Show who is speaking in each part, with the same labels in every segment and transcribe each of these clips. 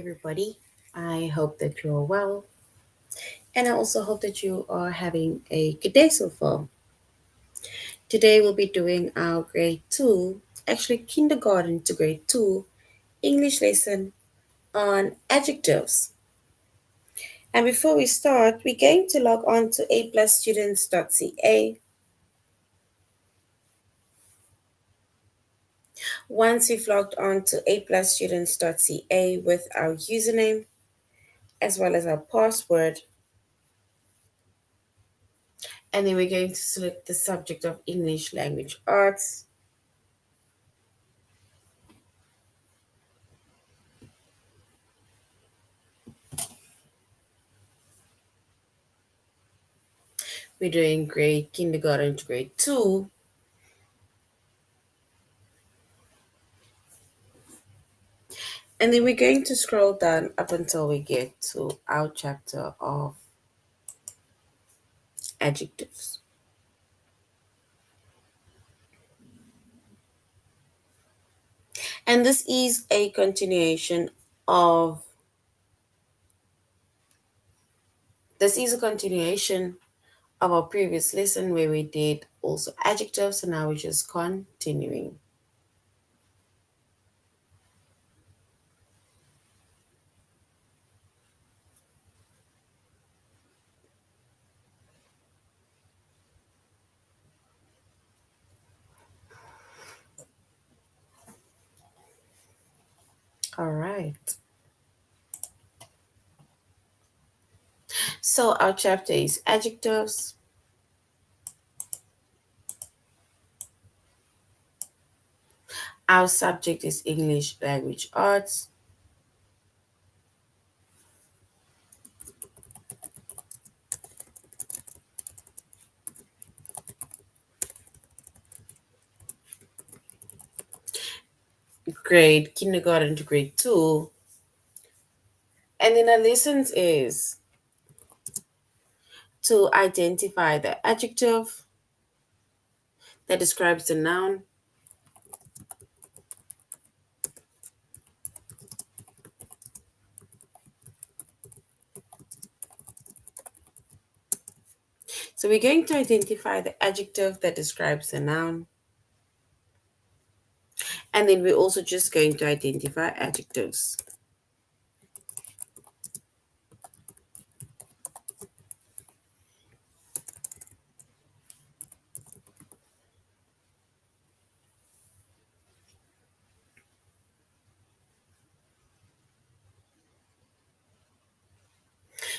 Speaker 1: everybody. I hope that you're well, and I also hope that you are having a good day so far. Today, we'll be doing our grade 2, actually, kindergarten to grade 2 English lesson on adjectives. And before we start, we're going to log on to aplusstudents.ca. Once we've logged on to aplusstudents.ca with our username as well as our password, and then we're going to select the subject of English language arts. We're doing grade kindergarten to grade 2. And then we're going to scroll down up until we get to our chapter of adjectives. And this is a continuation of our previous lesson where we did also adjectives, and now we're just continuing. All right. So our chapter is adjectives. Our subject is English language arts. Grade kindergarten to grade 2. And then our lessons is to identify the adjective that describes the noun, so we're going to identify the adjective that describes the noun, and then we're also just going to identify adjectives.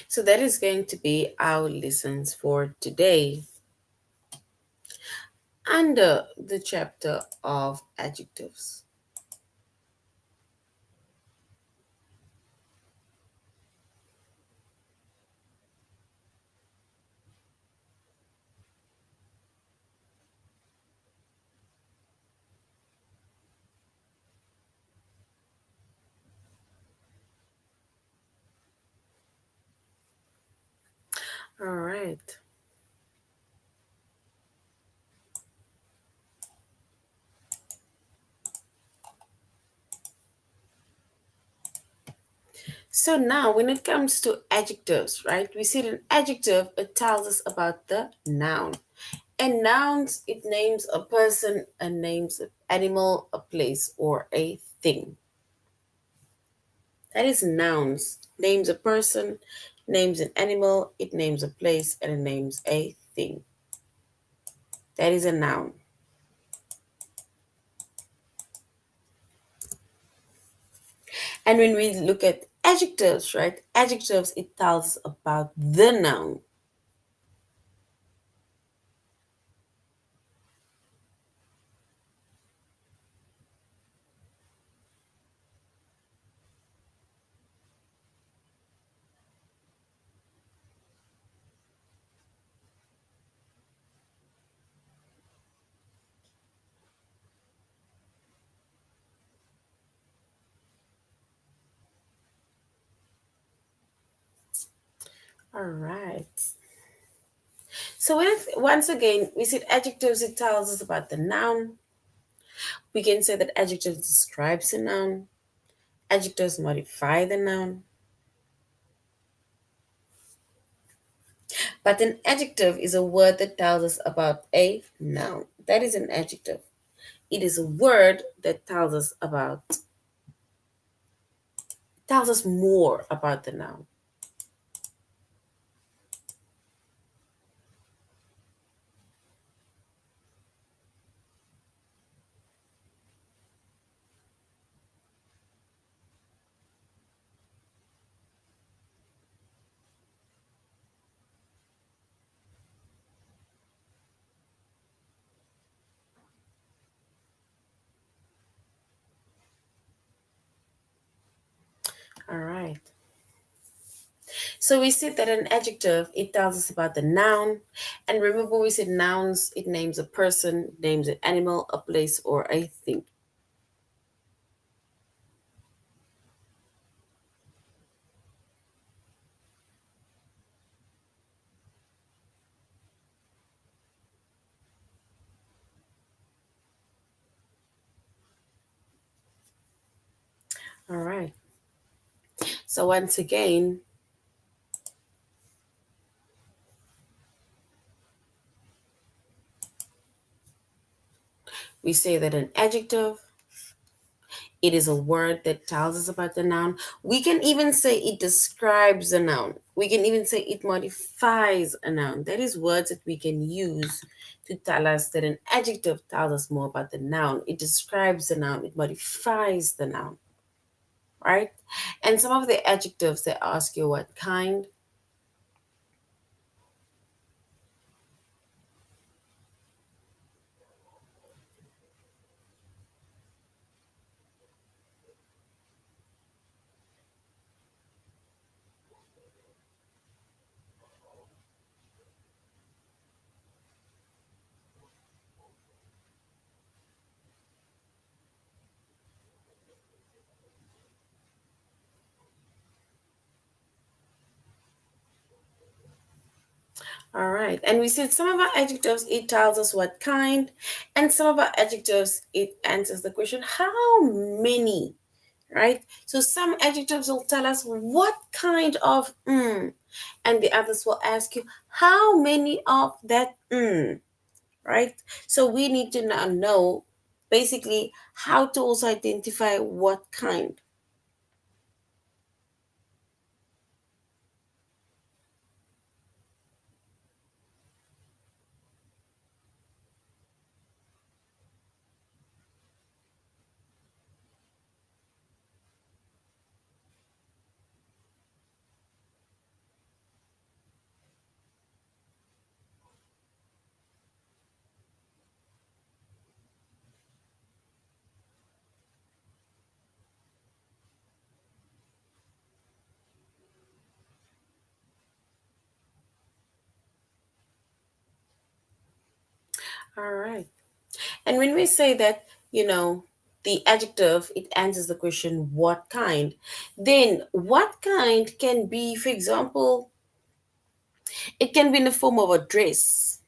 Speaker 1: So that is going to be our lessons for today under the chapter of adjectives. All right. So now when it comes to adjectives, right? We see an adjective, it tells us about the noun. And nouns, it names a person, it names an animal, a place, or a thing. That is nouns. Names a person, names an animal, it names a place, and it names a thing. That is a noun. And when we look at adjectives, right? Adjectives, it tells us about the noun. All right. So once again, we said adjectives, it tells us about the noun. We can say that adjectives describes a noun. Adjectives modify the noun, but an adjective is a word that tells us about a noun. That is an adjective. It is a word that tells us more about the noun. All right. So we said that an adjective, it tells us about the noun. And remember we said nouns, it names a person, names an animal, a place, or a thing. All right. So once again, we say that an adjective, it is a word that tells us about the noun. We can even say it describes a noun. We can even say it modifies a noun. That is words that we can use to tell us that an adjective tells us more about the noun. It describes the noun, it modifies the noun, right? And some of the adjectives they ask you what kind. All right. And we said some of our adjectives, it tells us what kind, and some of our adjectives, it answers the question, how many, right? So some adjectives will tell us what kind of and the others will ask you, how many of that right? So we need to now know basically how to also identify what kind. All right. And when we say that, the adjective, it answers the question, what kind? Then, what kind can be, for example, it can be in the form of a dress.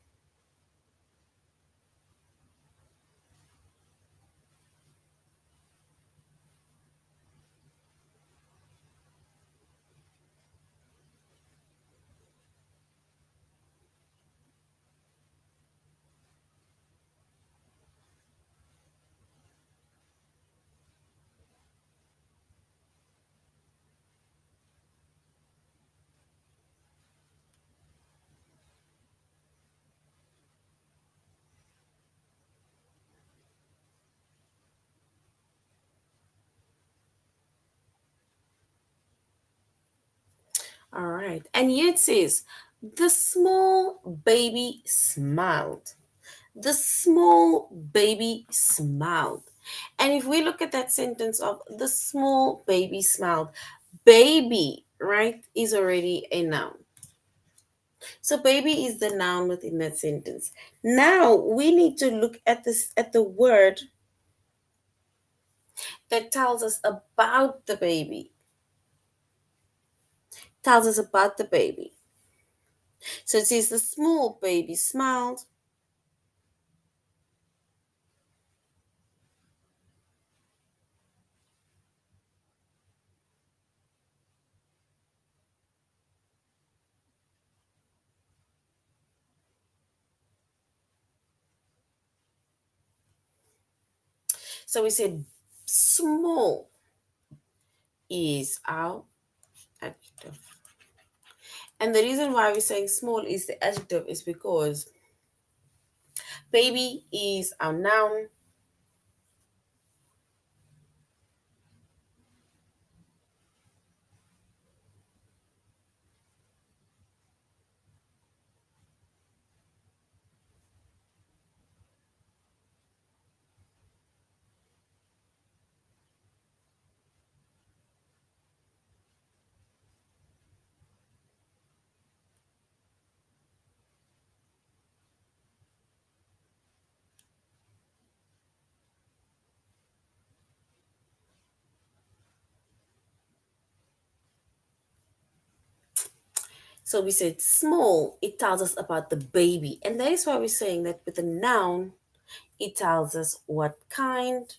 Speaker 1: All right. And here it says, the small baby smiled. The small baby smiled. And if we look at that sentence of the small baby smiled, baby, right, is already a noun. So baby is the noun within that sentence. Now we need to look at the word that tells us about the baby. Tells us about the baby. So it says the small baby smiled. So we said small is our adjective. And the reason why we're saying small is the adjective is because baby is our noun. So we said small, it tells us about the baby. And that is why we're saying that with a noun, it tells us what kind,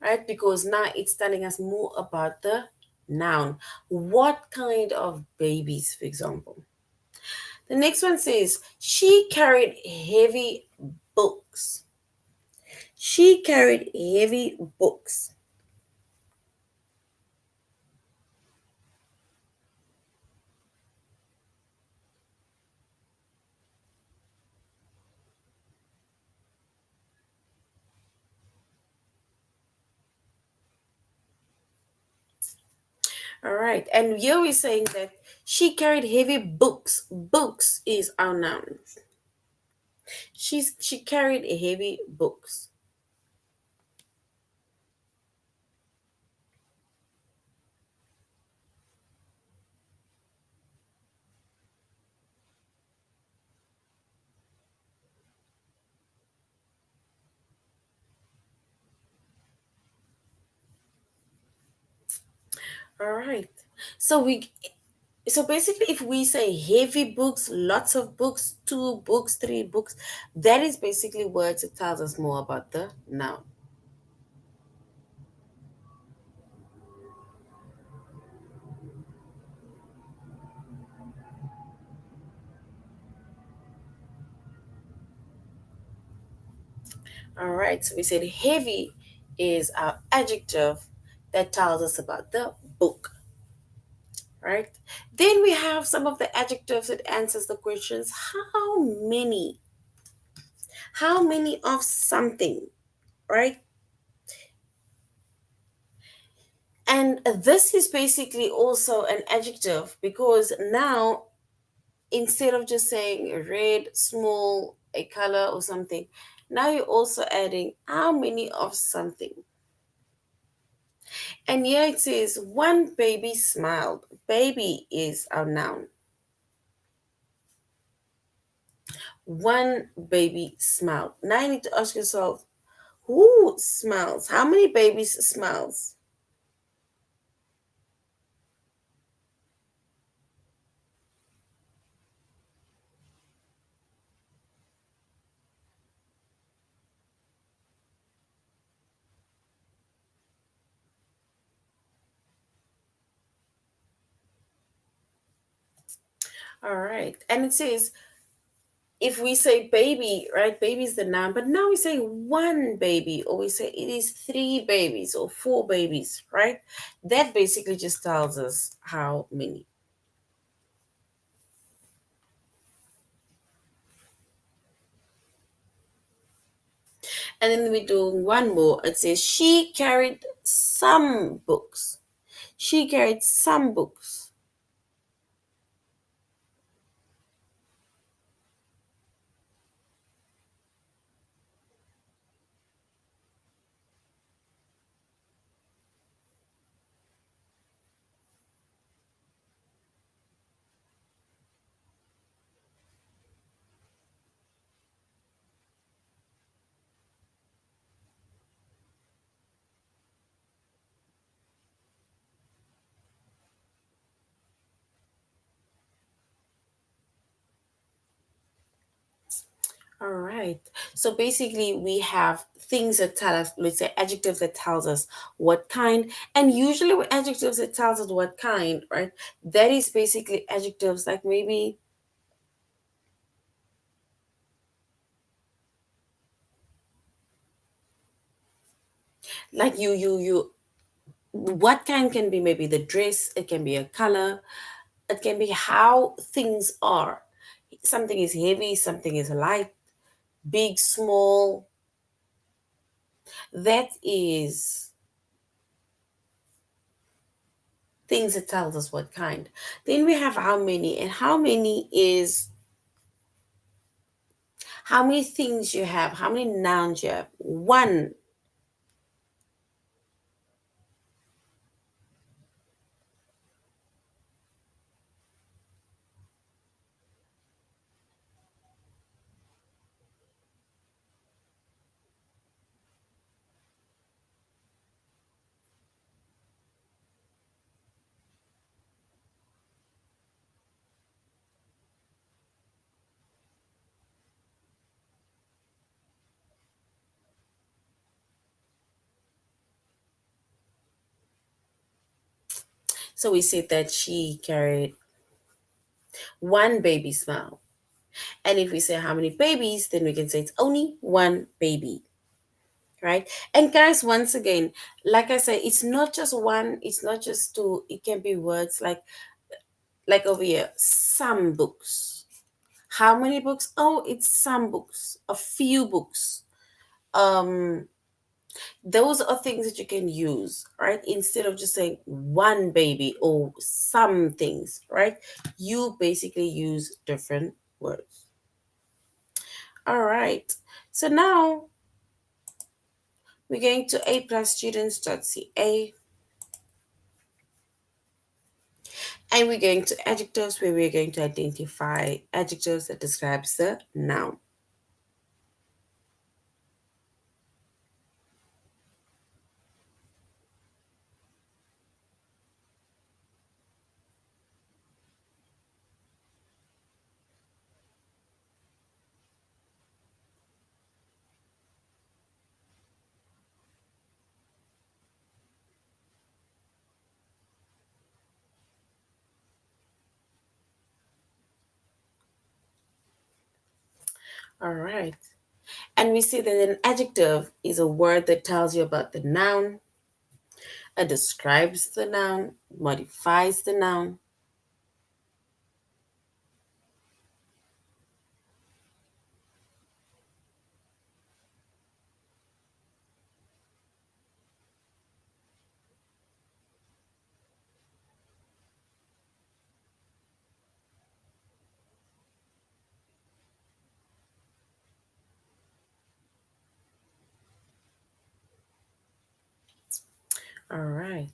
Speaker 1: right? Because now it's telling us more about the noun. What kind of babies, for example? The next one says, she carried heavy books. She carried heavy books. All right. And here we're saying that she carried heavy books. Books is our noun. She carried heavy books. All right. So we so basically if we say heavy books, lots of books, two books, three books, that is basically words that tells us more about the noun. All right. So we said heavy is our adjective that tells us about the book, right? Then we have some of the adjectives that answers the questions how many? How many of something, right? And this is basically also an adjective because now instead of just saying red, small, a color or something, now you're also adding how many of something. And here it says one baby smiled. Baby is our noun. One baby smiled. Now you need to ask yourself, who smiles? How many babies smiles? All right. And it says if we say baby, right? Baby is the noun, but now we say one baby, or we say it is three babies or four babies, right? That basically just tells us how many. And then we do one more. It says she carried some books. She carried some books. All right. So basically, we have things that tell us, let's say adjectives that tells us what kind, and usually with adjectives that tells us what kind, right? That is basically adjectives like maybe Like you what kind can be maybe the dress, it can be a color, it can be how things are. Something is heavy, something is light, big, small. That is things that tells us what kind. Then we have how many, and how many is how many things you have, how many nouns you have. One. So we said that she carried one baby smile. And if we say how many babies, then we can say it's only one baby, right? And guys, once again, like I said, it's not just one, it's not just two, it can be words like over here, some books. How many books? Oh, it's some books, a few books. Um, those are things that you can use, right? Instead of just saying one baby or some things, right? You basically use different words. All right. So now we're going to a plus students.ca, and we're going to adjectives where we're going to identify adjectives that describes the noun. All right. And we see that an adjective is a word that tells you about the noun, it describes the noun, modifies the noun. All right.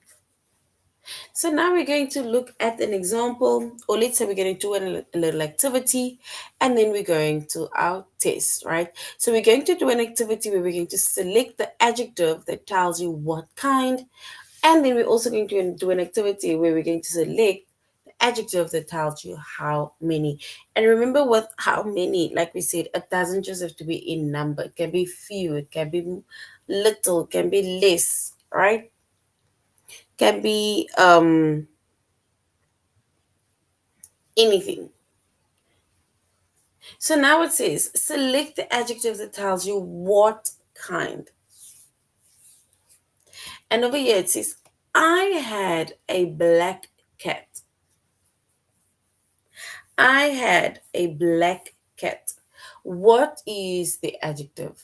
Speaker 1: So now we're going to look at an example, or let's say we're going to do a little activity, and then we're going to our test, right? So we're going to do an activity where we're going to select the adjective that tells you what kind, and then we're also going to do an activity where we're going to select the adjective that tells you how many. And remember what how many, like we said, it doesn't just have to be in number. It can be few, it can be little, it can be less, right? Can be anything. So now it says select the adjective that tells you what kind. And over here it says, I had a black cat. I had a black cat. What is the adjective?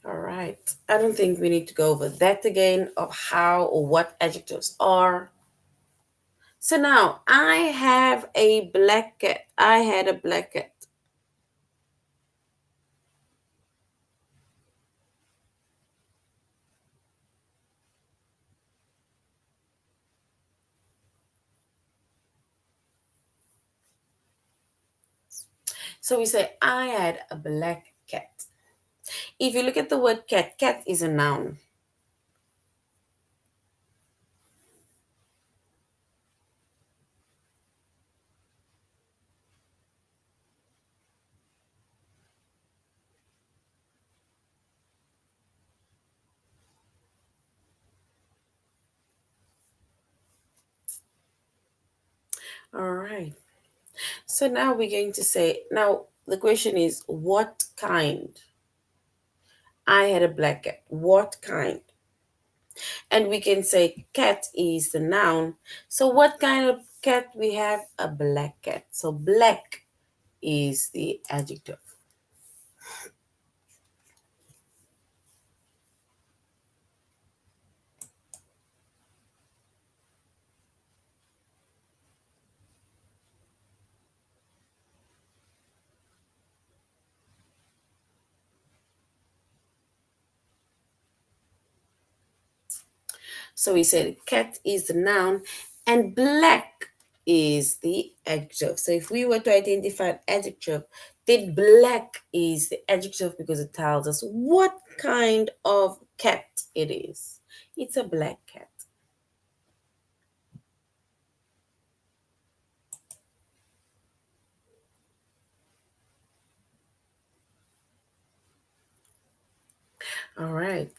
Speaker 1: All right. I don't think we need to go over that again of how or what adjectives are. So now I have a black cat. I had a black cat. So we say I had a black cat. If you look at the word cat, cat is a noun. All right. So now we're going to say, now the question is, what kind? I had a black cat. What kind? And we can say cat is the noun. So what kind of cat we have? A black cat. So black is the adjective. So we said cat is the noun and black is the adjective. So if we were to identify an adjective, then black is the adjective because it tells us what kind of cat it is. It's a black cat. All right.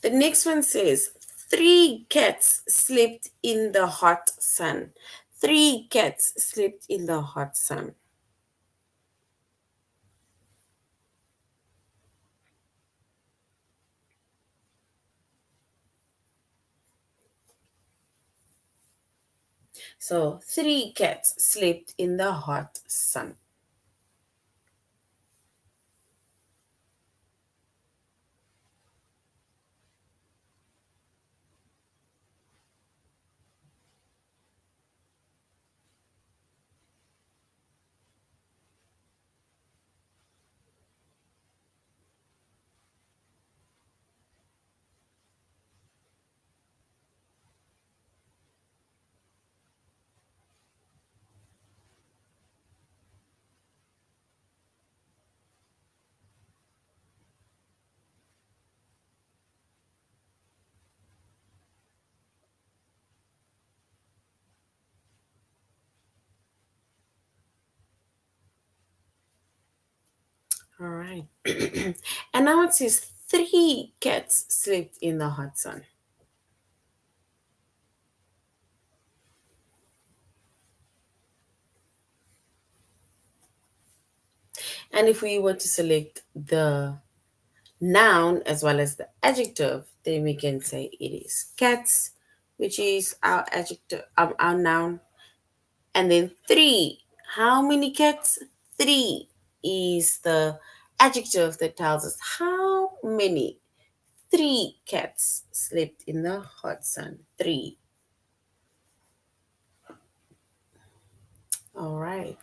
Speaker 1: The next one says, three cats slept in the hot sun. Three cats slept in the hot sun. So, three cats slept in the hot sun. All right. And now it says, three cats slept in the hot sun. And if we were to select the noun as well as the adjective, then we can say it is cats, which is our adjective, our noun. And then three. How many cats? Three is the adjective that tells us how many. Three cats slept in the hot sun. Three. All right.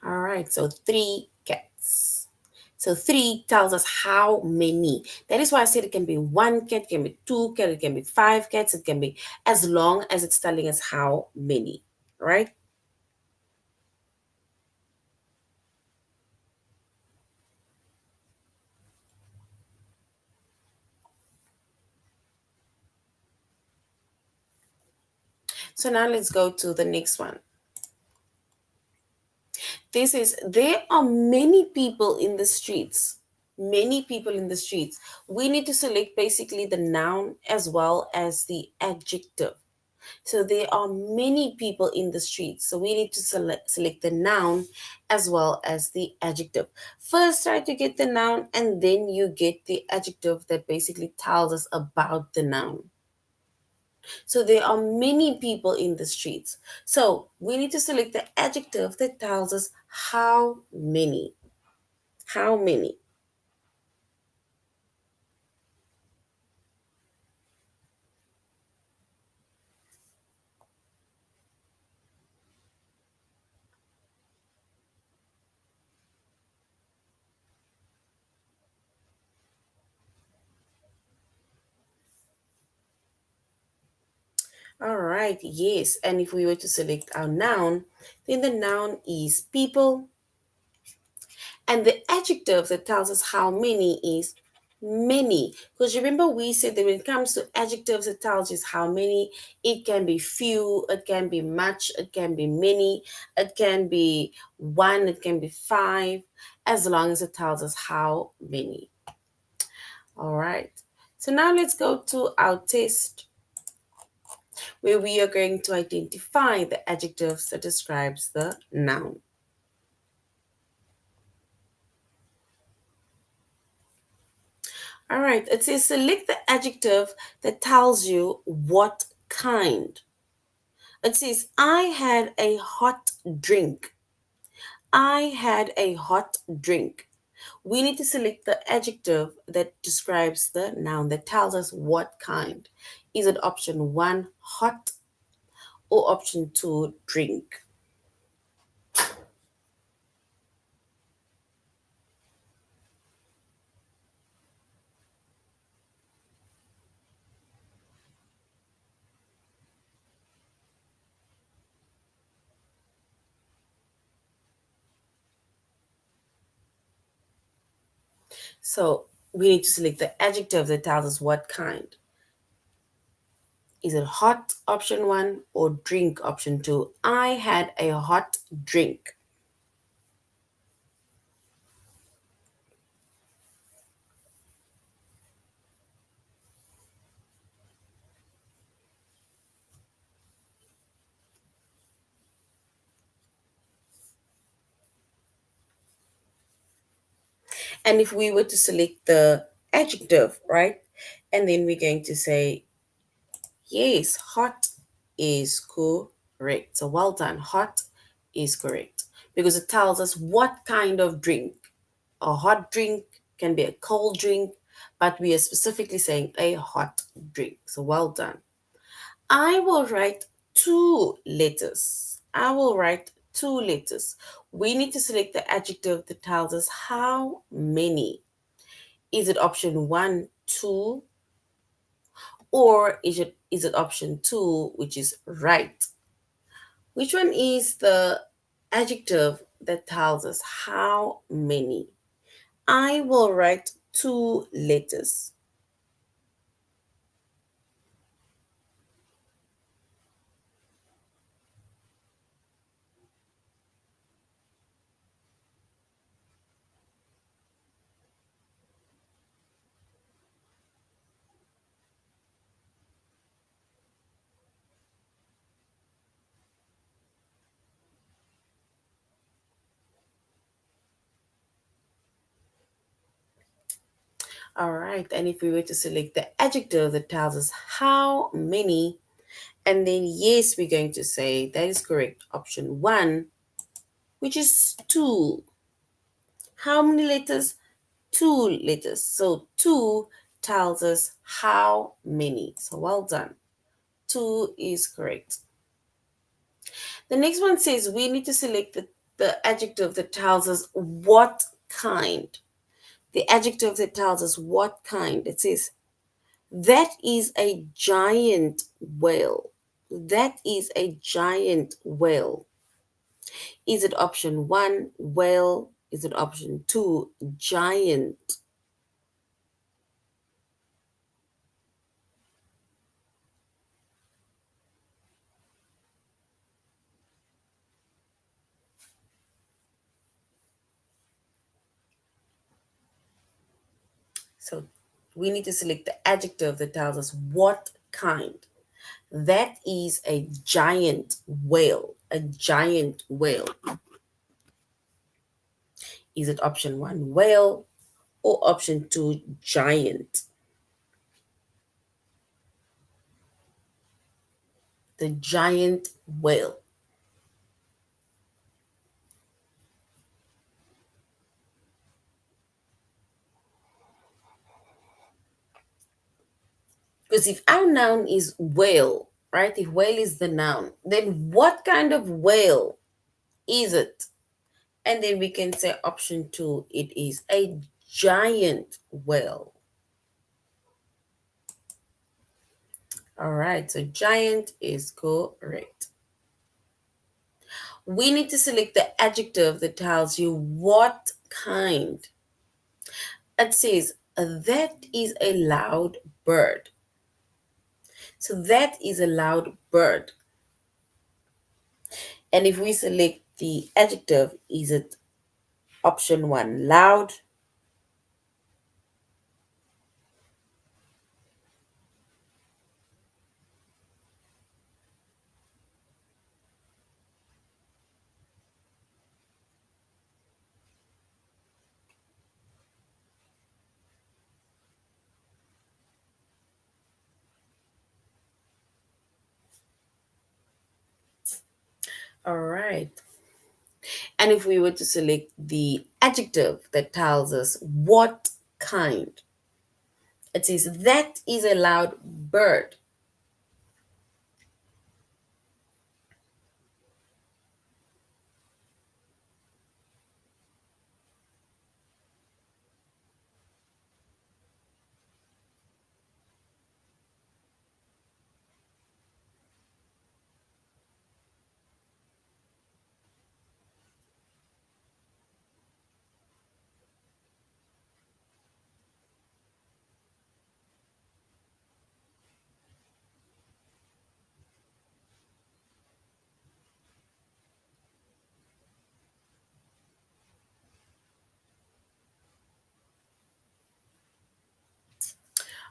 Speaker 1: All right. So three cats. So three tells us how many. That is why I said it can be one cat, it can be two cats, it can be five cats, it can be as long as it's telling us how many. Right? So now let's go to the next one. This is, there are many people in the streets. Many people in the streets. We need to select basically the noun as well as the adjective. So there are many people in the streets. So we need to select the noun as well as the adjective. First, try to get the noun and then you get the adjective that basically tells us about the noun. So there are many people in the streets. So we need to select the adjective that tells us how many. How many? All right, yes. And if we were to select our noun, then the noun is people. And the adjective that tells us how many is many. Because remember, we said that when it comes to adjectives, it tells us how many. It can be few, it can be much, it can be many, it can be one, it can be five, as long as it tells us how many. All right. So now let's go to our test where we are going to identify the adjectives that describes the noun. All right, it says select the adjective that tells you what kind. It says, I had a hot drink. I had a hot drink. We need to select the adjective that describes the noun, that tells us what kind. Is it option one, hot, or option two, drink? So we need to select the adjective that tells us what kind. Is it hot, option one, or drink, option two? I had a hot drink. And if we were to select the adjective, right? And then we're going to say, yes, hot is correct. So well done. Hot is correct because it tells us what kind of drink. A hot drink can be a cold drink, but we are specifically saying a hot drink. So well done. I will write two letters. I will write two letters. We need to select the adjective that tells us how many. Is it option one, two, or is it option two, which is right? Which one is the adjective that tells us how many? I will write two letters. All right, and if we were to select the adjective that tells us how many, and then yes, we're going to say that is correct. Option one, which is two. How many letters? Two letters. So two tells us how many. So well done. Two is correct. The next one says we need to select the adjective that tells us what kind. The adjective that tells us what kind. It says, that is a giant whale. That is a giant whale. Is it option one, whale? Is it option two, giant? So we need to select the adjective that tells us what kind. That is a giant whale. A giant whale. Is it option one, whale, or option two, giant? The giant whale. Because if our noun is whale, right? If whale is the noun, then what kind of whale is it? And then we can say option two, it is a giant whale. All right, so giant is correct. We need to select the adjective that tells you what kind. It says, that is a loud bird. So that is a loud bird. And if we select the adjective, is it option one, loud? All right. And if we were to select the adjective that tells us what kind, it says that is a loud bird.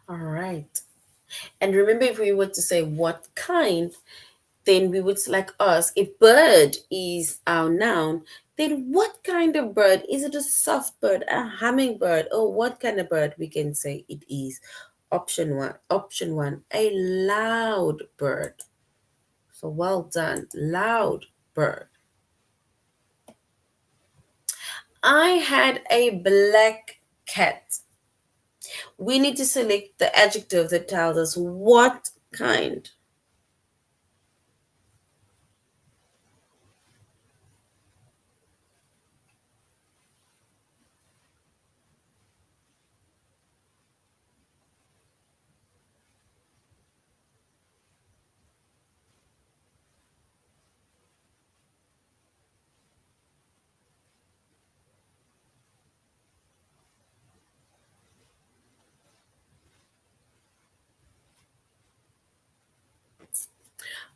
Speaker 1: All right. And remember, if we were to say what kind, then we would like ask if bird is our noun, then what kind of bird? Is it a soft bird, a hummingbird, or what kind of bird? We can say it is option one, a loud bird. So well done, loud bird. I had a black cat. We need to select the adjective that tells us what kind.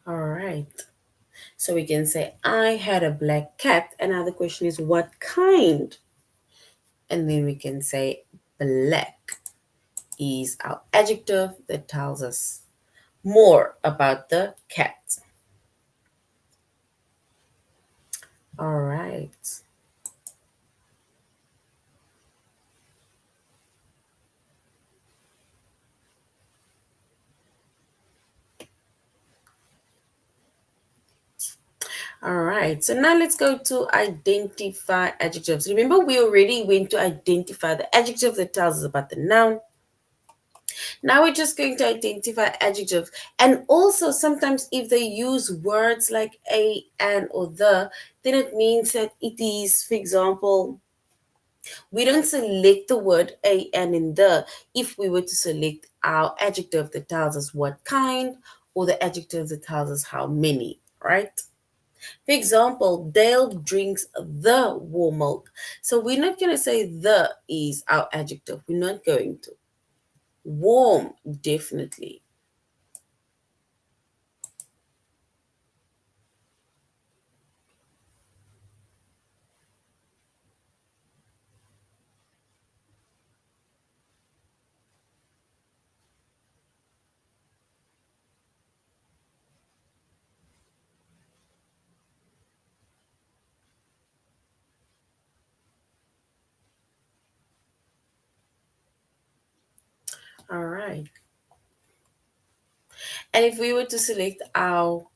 Speaker 1: All right. So we can say, I had a black cat. Another question is, what kind? And then we can say, black is our adjective that tells us more about the cat. All right. All right. So now let's go to identify adjectives. Remember, we already went to identify the adjective that tells us about the noun. Now we're just going to identify adjectives. And also, sometimes if they use words like a, and, or the, then it means that it is, for example, we don't select the word a, and, in the if we were to select our adjective that tells us what kind or the adjective that tells us how many, right? For example, Dale drinks the warm milk. So we're not going to say the is our adjective. We're not going to. Warm, definitely. All right. And if we were to select our,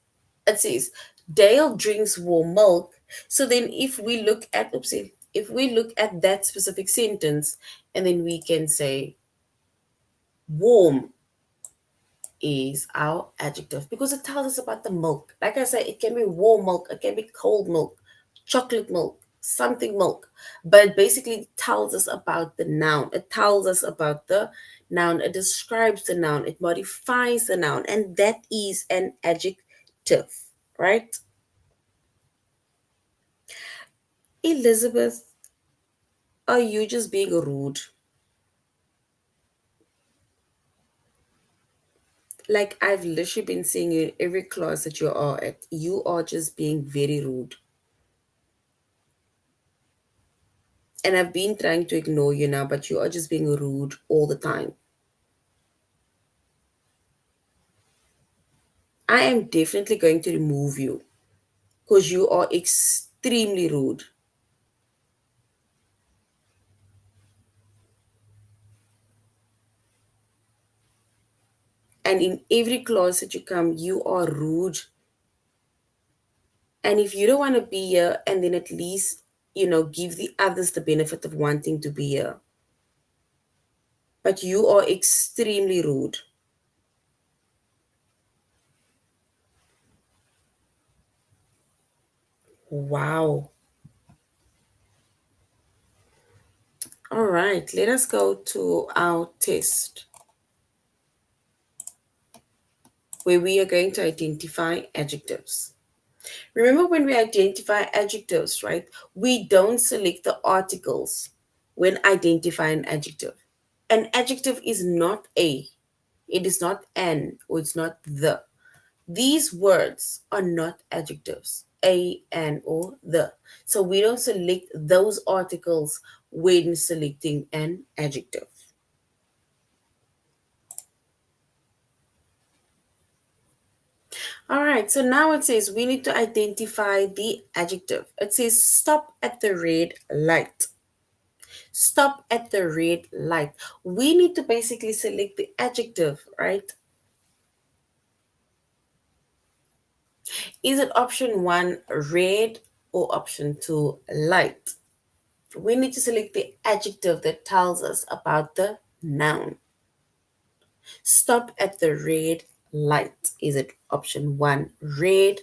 Speaker 1: it says, Dale drinks warm milk. So then if we look at, oopsie, if we look at that specific sentence, and then we can say, warm is our adjective because it tells us about the milk. Like I said, it can be warm milk, it can be cold milk, chocolate milk, something milk, but basically it tells us about the noun. It tells us about the noun. It describes the noun. It modifies the noun, and that is an adjective, right? Elizabeth, are you just being rude? Like I've literally been seeing you in every class that you are at. You are just being very rude. And I've been trying to ignore you now, but you are just being rude all the time. I am definitely going to remove you because you are extremely rude. And in every class that you come, you are rude. And if you don't want to be here, and then at least, give the others the benefit of wanting to be here. But you are extremely rude. Wow. All right, let us go to our test where we are going to identify adjectives. Remember when we identify adjectives, right? We don't select the articles when identifying an adjective. An adjective is not a, it is not an, or it's not the. These words are not adjectives, a, an, or the. So we don't select those articles when selecting an adjective. All right, so now it says we need to identify the adjective. It says stop at the red light. Stop at the red light. We need to basically select the adjective, right? Is it option one, red, or option two, light? We need to select the adjective that tells us about the noun. Stop at the red light. Is it option one, red,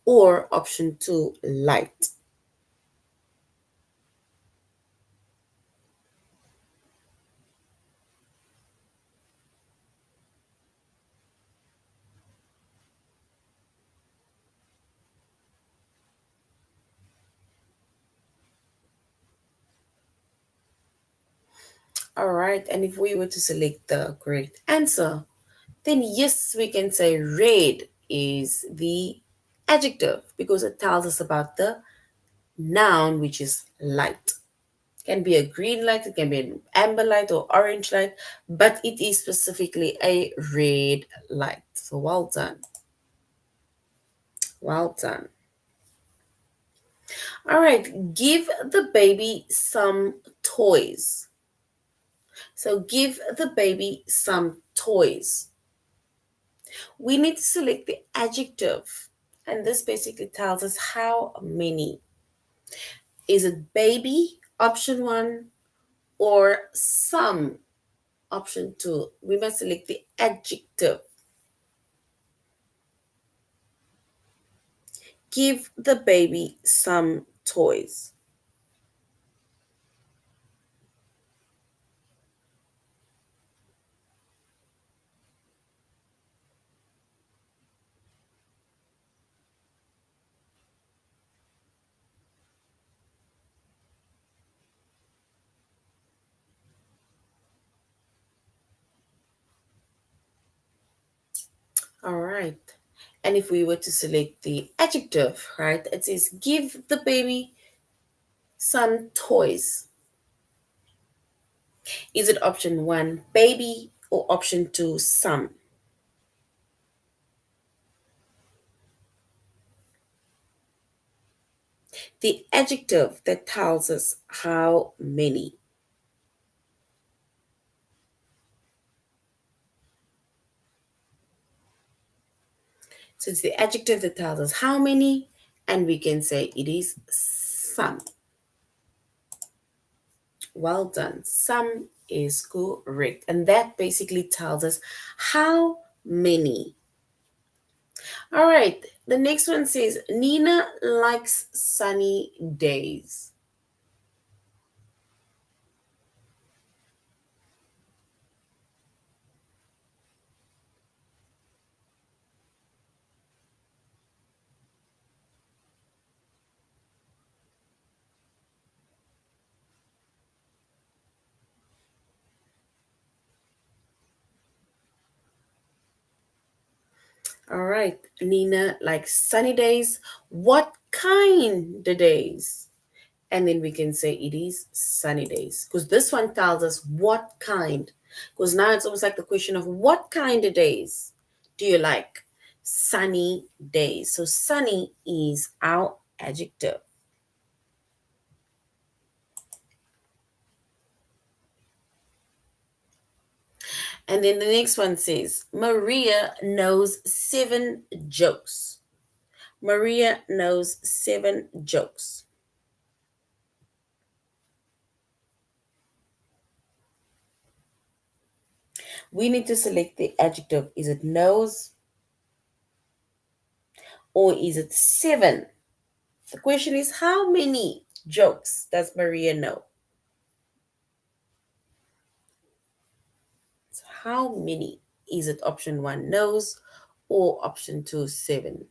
Speaker 1: or option two, light? All right, and if we were to select the correct answer, then yes, we can say red is the adjective because it tells us about the noun, which is light. It can be a green light, it can be an amber light or orange light, but it is specifically a red light. So well done. Well done. All right, give the baby some toys. So give the baby some toys. We need to select the adjective, and this basically tells us how many. Is it baby, option one, or some, option two? We must select the adjective. Give the baby some toys. All right. And if we were to select the adjective, right, it says give the baby some toys. Is it option one, baby, or option two, some? The adjective that tells us how many. So it's the adjective that tells us how many, and we can say it is some. Well done. Some is correct. And that basically tells us how many. All right. The next one says Nina likes sunny days. All right. Nina likes sunny days. What kind of days? And then we can say it is sunny days because this one tells us what kind. Because now it's almost like the question of what kind of days do you like? Sunny days. So sunny is our adjective. And then the next one says Maria knows 7 jokes. Maria knows 7 jokes. We need to select the adjective. Is it knows or is it 7? The question is how many jokes does Maria know? So how many? Is it option 1 knows or option 2 7?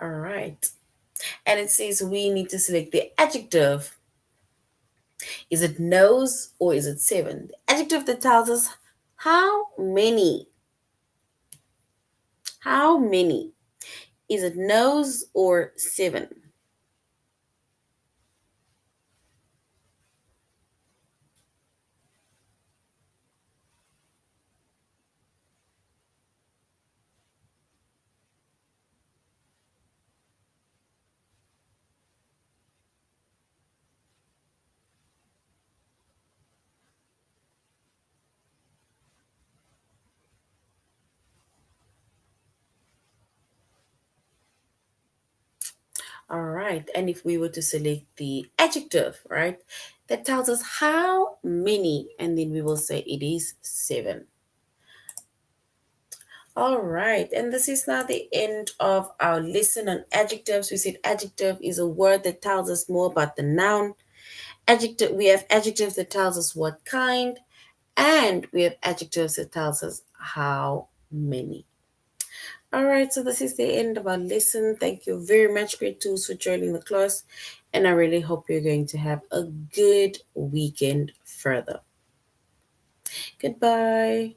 Speaker 1: All right. And it says we need to select the adjective. Is it knows or is it 7? The adjective that tells us how many. How many? Is it knows or 7? All right. And if we were to select the adjective, right, that tells us how many, and then we will say it is 7. All right. And this is now the end of our lesson on adjectives. We said adjective is a word that tells us more about the noun. Adjective, we have adjectives that tells us what kind, and we have adjectives that tells us how many. All right, so this is the end of our lesson. Thank you very much, grade twos, for joining the class. And I really hope you're going to have a good weekend further. Goodbye.